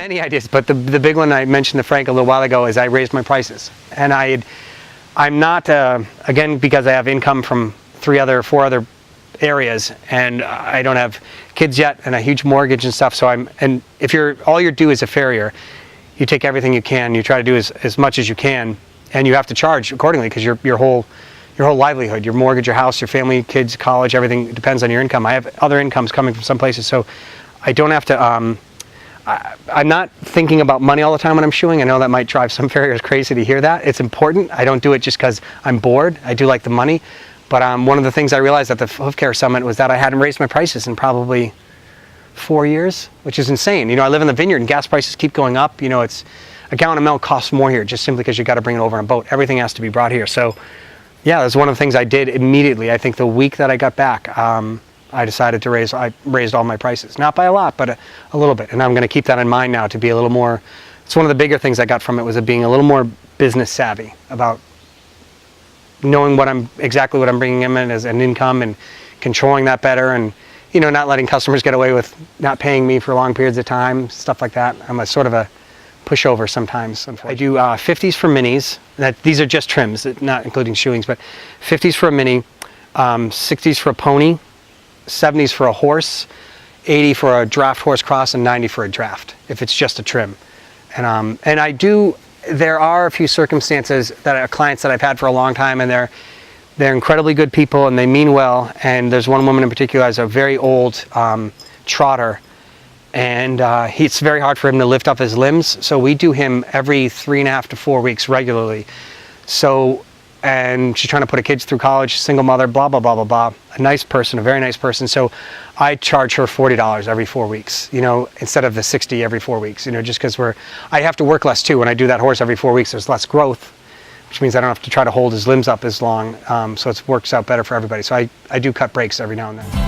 many ideas, but the big one I mentioned to Frank a little while ago is I raised my prices. And I'm not, again, because I have income from 4 other areas, and I don't have kids yet and a huge mortgage and stuff. So and if all you do is a farrier, you take everything you can, you try to do as much as you can, and you have to charge accordingly because your whole livelihood, your mortgage, your house, your family, kids, college, everything depends on your income. I have other incomes coming from some places, so I don't have to, I'm not thinking about money all the time when I'm shoeing. I know that might drive some farriers crazy to hear that. It's important. I don't do it just because I'm bored. I do like the money. But one of the things I realized at the Hoof-Care Summit was that I hadn't raised my prices in probably 4 years, which is insane. I live in the vineyard and gas prices keep going up. It's a gallon of milk costs more here just simply because you got to bring it over on a boat. Everything has to be brought here. So yeah, that's one of the things I did immediately. I think the week that I got back, I decided to raised all my prices. Not by a lot, but a little bit. And I'm going to keep that in mind now to be a little more, it's one of the bigger things I got from it was being a little more business savvy about knowing exactly what I'm bringing in as an income and controlling that better, and not letting customers get away with not paying me for long periods of time, stuff like that. I'm a sort of a pushover sometimes. I do 50s for minis. These are just trims, not including shoeings, but 50s for a mini, 60s for a pony, 70s for a horse, 80 for a draft horse cross, and 90 for a draft if it's just a trim. And there are a few circumstances that are clients that I've had for a long time, and they're incredibly good people and they mean well. And there's one woman in particular who has a very old trotter, and it's very hard for him to lift up his limbs. So we do him every 3.5 to 4 weeks regularly. And she's trying to put her kids through college, single mother, blah, blah, blah, blah, blah. A nice person, a very nice person. So I charge her $40 every 4 weeks, instead of the 60 every 4 weeks, just because I have to work less too. When I do that horse every 4 weeks, there's less growth, which means I don't have to try to hold his limbs up as long. So it works out better for everybody. So I do cut breaks every now and then.